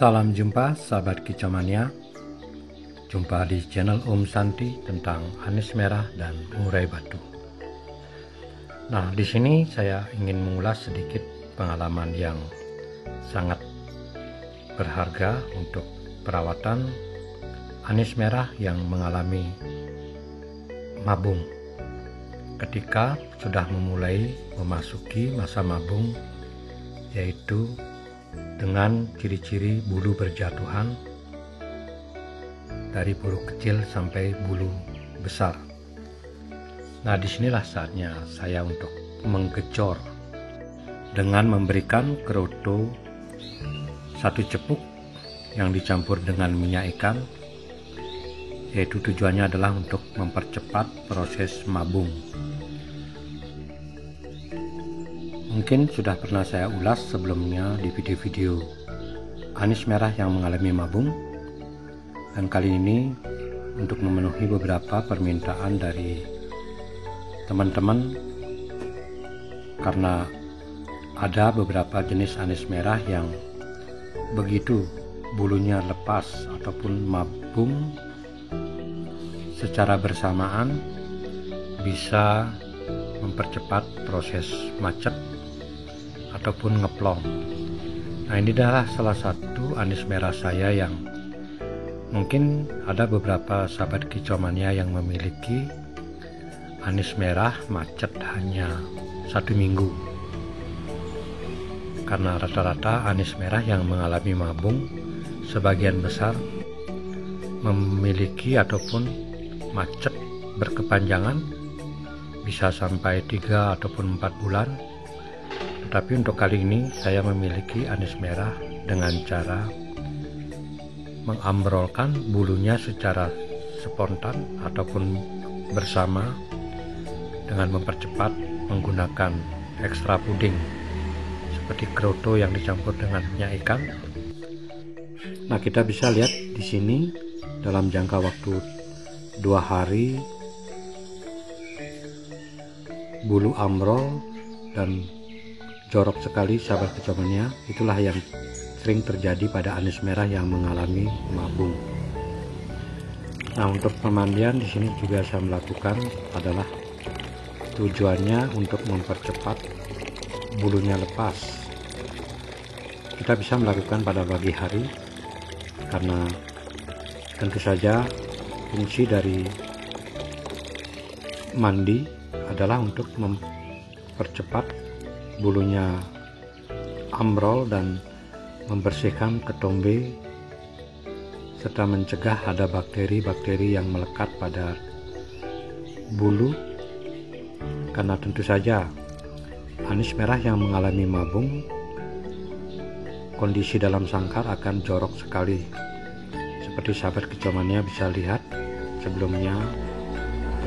Salam jumpa sahabat Kicau Mania. Jumpa di channel Om Santi tentang anis merah dan murai batu. Nah, di sini saya ingin mengulas sedikit pengalaman yang sangat berharga untuk perawatan anis merah yang mengalami mabung. Ketika sudah memulai memasuki masa mabung, yaitu dengan ciri-ciri bulu berjatuhan dari bulu kecil sampai bulu besar. Nah, disinilah saatnya saya untuk menggecor dengan memberikan keroto 1 cepuk yang dicampur dengan minyak ikan, yaitu tujuannya adalah untuk mempercepat proses mabung. Mungkin sudah pernah saya ulas sebelumnya di video-video anis merah yang mengalami mabung, dan kali ini untuk memenuhi beberapa permintaan dari teman-teman, karena ada beberapa jenis anis merah yang begitu bulunya lepas ataupun mabung secara bersamaan bisa mempercepat proses macet ataupun ngeplong. Nah, ini adalah salah satu anis merah saya yang mungkin ada beberapa sahabat Kicau Mania yang memiliki anis merah macet hanya 1 minggu. Karena rata-rata anis merah yang mengalami mabung sebagian besar memiliki ataupun macet berkepanjangan, bisa sampai 3 ataupun 4 bulan. Tetapi untuk kali ini saya memiliki anis merah dengan cara mengambrolkan bulunya secara spontan ataupun bersama dengan mempercepat menggunakan ekstra puding seperti keroto yang dicampur dengan minyak ikan. Nah, kita bisa lihat di sini dalam jangka waktu 2 hari bulu ambrol dan jorok sekali sahabat Kicau Mania. Itulah yang sering terjadi pada anis merah yang mengalami mabung. Nah, untuk pemandian di sini juga saya melakukan adalah tujuannya untuk mempercepat bulunya lepas. Kita bisa melakukan pada pagi hari karena tentu saja fungsi dari mandi adalah untuk mempercepat bulunya ambrol dan membersihkan ketombe serta mencegah ada bakteri-bakteri yang melekat pada bulu. Karena tentu saja anis merah yang mengalami mabung, kondisi dalam sangkar akan jorok sekali. Seperti sahabat Kicau Mania bisa lihat sebelumnya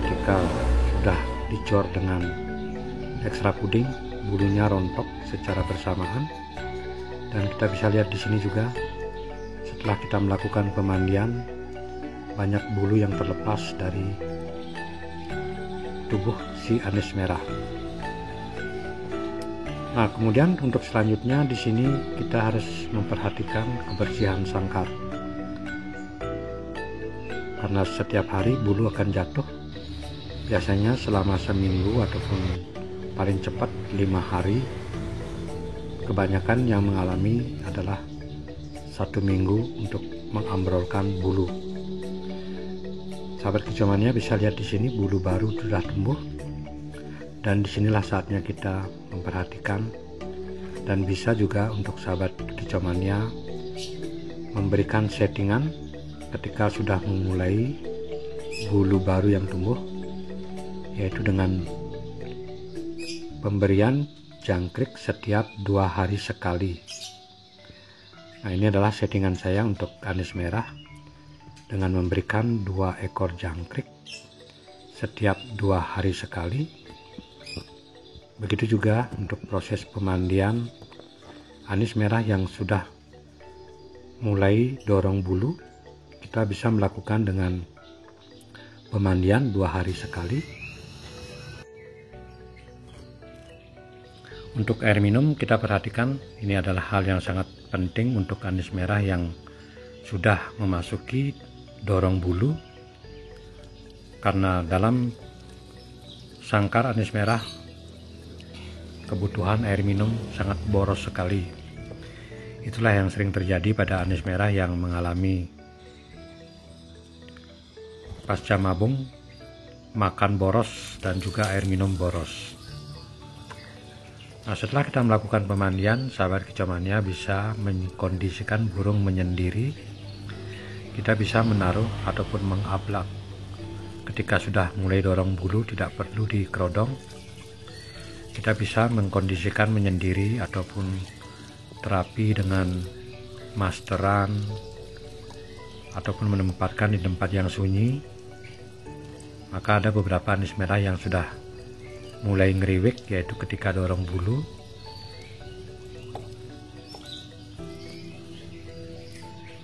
ketika sudah dicor dengan ekstra puding, bulunya rontok secara bersamaan. Dan kita bisa lihat di sini juga setelah kita melakukan pemandian, banyak bulu yang terlepas dari tubuh si anis merah. Nah, kemudian untuk selanjutnya di sini kita harus memperhatikan kebersihan sangkar. Karena setiap hari bulu akan jatuh, biasanya selama seminggu ataupun paling cepat 5 hari. Kebanyakan yang mengalami adalah 1 minggu untuk mengambrolkan bulu. Sahabat Kicau Mania bisa lihat di sini bulu baru sudah tumbuh, dan disinilah saatnya kita memperhatikan. Dan bisa juga untuk sahabat Kicau Mania memberikan settingan ketika sudah memulai bulu baru yang tumbuh, yaitu dengan pemberian jangkrik setiap 2 hari sekali. Nah, ini adalah settingan saya untuk anis merah dengan memberikan 2 ekor jangkrik setiap 2 hari sekali. Begitu juga untuk proses pemandian anis merah yang sudah mulai dorong bulu, kita bisa melakukan dengan pemandian 2 hari sekali. Untuk air minum kita perhatikan, ini adalah hal yang sangat penting untuk anis merah yang sudah memasuki dorong bulu, karena dalam sangkar anis merah kebutuhan air minum sangat boros sekali. Itulah yang sering terjadi pada anis merah yang mengalami pasca mabung, makan boros dan juga air minum boros. Nah, setelah kita melakukan pemandian, sahabat kicauania bisa mengkondisikan burung menyendiri. Kita bisa menaruh ataupun mengablak. Ketika sudah mulai dorong bulu, tidak perlu dikerodong. Kita bisa mengkondisikan menyendiri ataupun terapi dengan masteran ataupun menempatkan di tempat yang sunyi. Maka ada beberapa anis merah yang sudah mulai ngeriwik, yaitu ketika dorong bulu.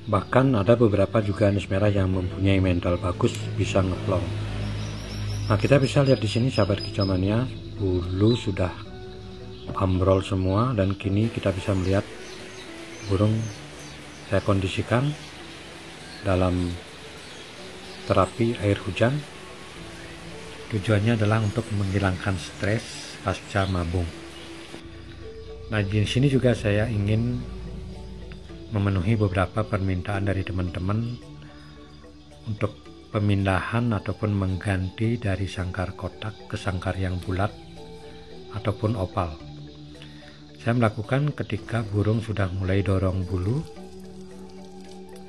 Bahkan ada beberapa juga anis merah yang mempunyai mental bagus, bisa ngeplong. Nah, kita bisa lihat di sini sahabat kicauania, bulu sudah ambrol semua, dan kini kita bisa melihat burung saya kondisikan dalam terapi air hujan. Tujuannya adalah untuk menghilangkan stres pasca mabung. Nah, di sini juga saya ingin memenuhi beberapa permintaan dari teman-teman untuk pemindahan ataupun mengganti dari sangkar kotak ke sangkar yang bulat ataupun opal. Saya melakukan ketika burung sudah mulai dorong bulu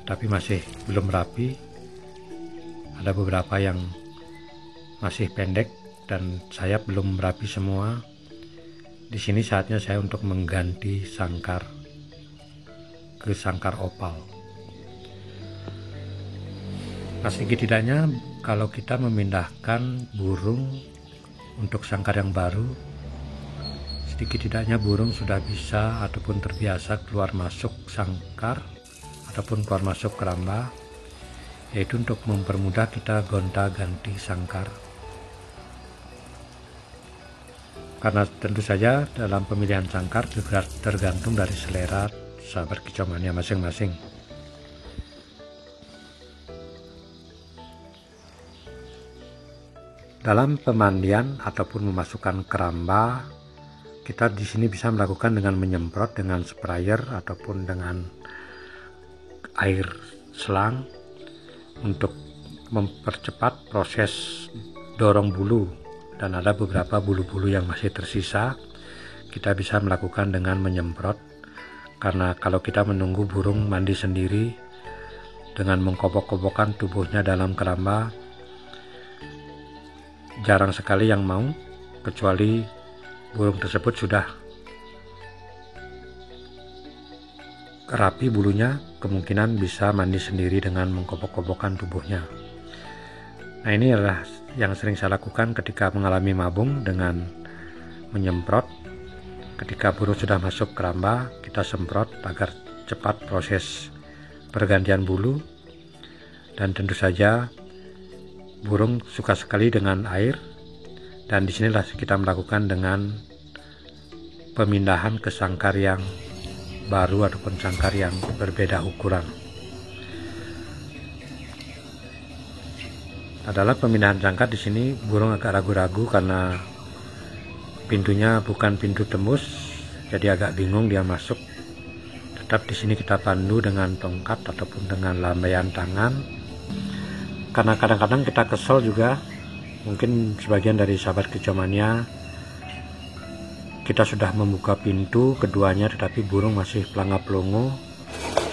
tapi masih belum rapi. Ada beberapa yang masih pendek dan sayap belum rapi semua. Di sini saatnya saya untuk mengganti sangkar ke sangkar opal. Nah, sedikit tidaknya kalau kita memindahkan burung untuk sangkar yang baru, sedikit tidaknya burung sudah bisa ataupun terbiasa keluar masuk sangkar ataupun keluar masuk keramba, yaitu untuk mempermudah kita gonta-ganti sangkar. Karena tentu saja dalam pemilihan sangkar juga tergantung dari selera sahabat kicauania masing-masing. Dalam pemandian ataupun memasukkan keramba, kita di sini bisa melakukan dengan menyemprot dengan sprayer ataupun dengan air selang untuk mempercepat proses dorong bulu, dan ada beberapa bulu-bulu yang masih tersisa. Kita bisa melakukan dengan menyemprot, karena kalau kita menunggu burung mandi sendiri dengan mengkobok-kobokkan tubuhnya dalam keramba, jarang sekali yang mau, kecuali burung tersebut sudah rapi bulunya, kemungkinan bisa mandi sendiri dengan mengkobok-kobokkan tubuhnya. Nah, ini adalah yang sering saya lakukan ketika mengalami mabung dengan menyemprot. Ketika burung sudah masuk keramba, kita semprot agar cepat proses pergantian bulu. Dan tentu saja burung suka sekali dengan air, dan disinilah kita melakukan dengan pemindahan ke sangkar yang baru ataupun sangkar yang berbeda ukuran. Adalah pemindahan sangkar, di sini burung agak ragu-ragu karena pintunya bukan pintu tembus, jadi agak bingung dia masuk. Tetap di sini kita pandu dengan tongkat ataupun dengan lambaian tangan, karena kadang-kadang kita kesel juga. Mungkin sebagian dari sahabat kicauania, kita sudah membuka pintu keduanya tetapi burung masih pelangap-pelongo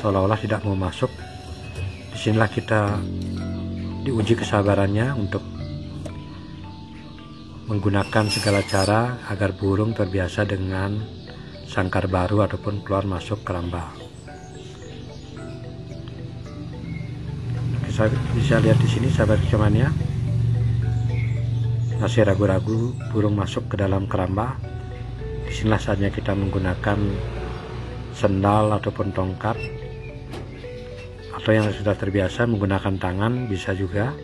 seolah-olah tidak mau masuk. Disinilah kita diuji kesabarannya untuk menggunakan segala cara agar burung terbiasa dengan sangkar baru ataupun keluar masuk keramba. Kita bisa lihat di sini sahabat kicauania, masih ragu-ragu burung masuk ke dalam keramba. Disinilah saatnya kita menggunakan sendal ataupun tongkat, atau yang sudah terbiasa menggunakan tangan bisa juga,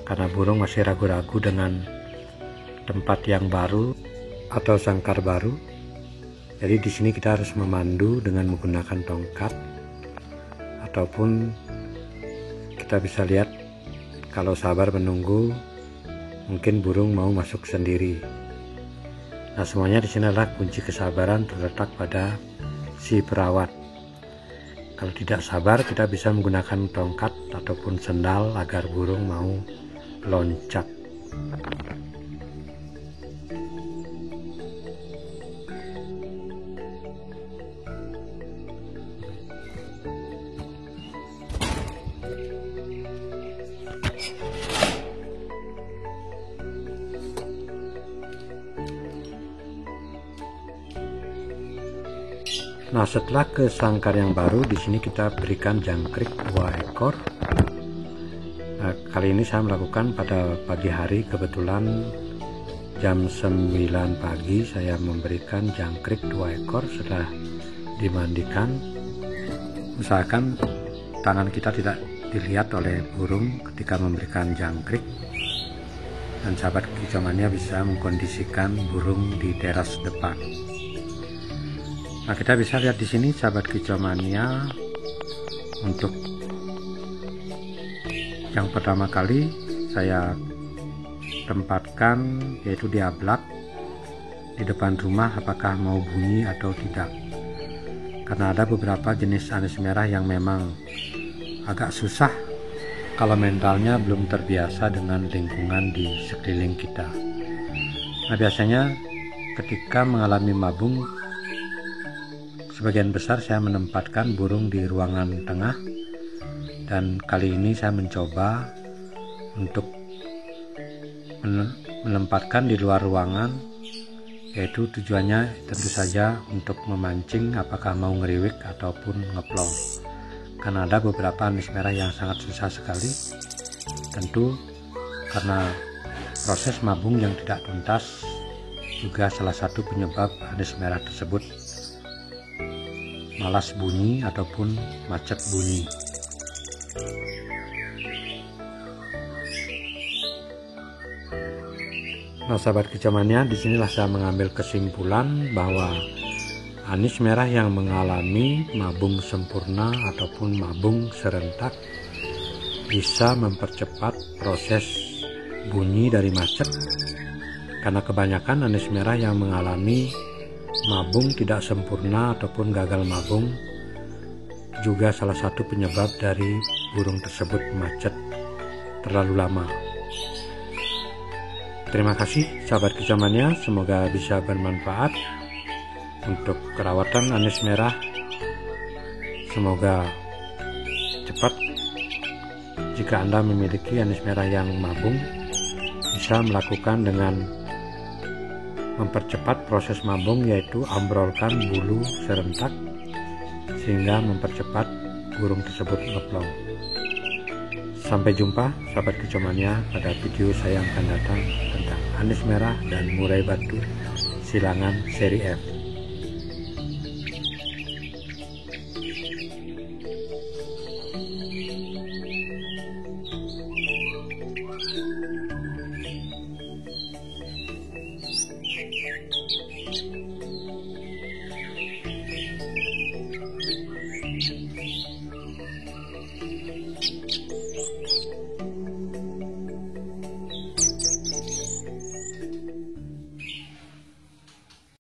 karena burung masih ragu-ragu dengan tempat yang baru atau sangkar baru. Jadi di sini kita harus memandu dengan menggunakan tongkat, ataupun kita bisa lihat kalau sabar menunggu, mungkin burung mau masuk sendiri. Nah, semuanya di sini adalah kunci kesabaran terletak pada si perawat. Kalau tidak sabar, kita bisa menggunakan tongkat ataupun sendal agar burung mau loncat. Nah, setelah ke sangkar yang baru, di sini kita berikan jangkrik 2 ekor. Nah, kali ini saya melakukan pada pagi hari, kebetulan jam 9 pagi saya memberikan jangkrik 2 ekor setelah dimandikan. Usahakan tangan kita tidak dilihat oleh burung ketika memberikan jangkrik, dan sahabat kicauannya bisa mengkondisikan burung di teras depan. Nah, kita bisa lihat di sini sahabat kicauannya, untuk yang pertama kali saya tempatkan yaitu di ablak di depan rumah, apakah mau bunyi atau tidak. Karena ada beberapa jenis anis merah yang memang agak susah kalau mentalnya belum terbiasa dengan lingkungan di sekeliling kita. Nah, biasanya ketika mengalami mabung, sebagian besar saya menempatkan burung di ruangan tengah, dan kali ini saya mencoba untuk menempatkan di luar ruangan, yaitu tujuannya tentu saja untuk memancing apakah mau ngeriwik ataupun ngeplong. Karena ada beberapa anis merah yang sangat susah sekali, tentu karena proses mabung yang tidak tuntas juga salah satu penyebab anis merah tersebut malas bunyi ataupun macet bunyi. Nah, sahabat kicauannya, disinilah saya mengambil kesimpulan bahwa anis merah yang mengalami mabung sempurna ataupun mabung serentak bisa mempercepat proses bunyi dari macet, karena kebanyakan anis merah yang mengalami mabung tidak sempurna ataupun gagal mabung juga salah satu penyebab dari burung tersebut macet terlalu lama. Terima kasih sahabat kicauannya, semoga bisa bermanfaat untuk perawatan anis merah. Semoga cepat. Jika Anda memiliki anis merah yang mabung, bisa melakukan dengan mempercepat proses mabung, yaitu ambrolkan bulu serentak sehingga mempercepat burung tersebut ngeplong. Sampai jumpa sahabat kicauannya pada video saya yang akan datang tentang anis merah dan murai batu silangan seri F.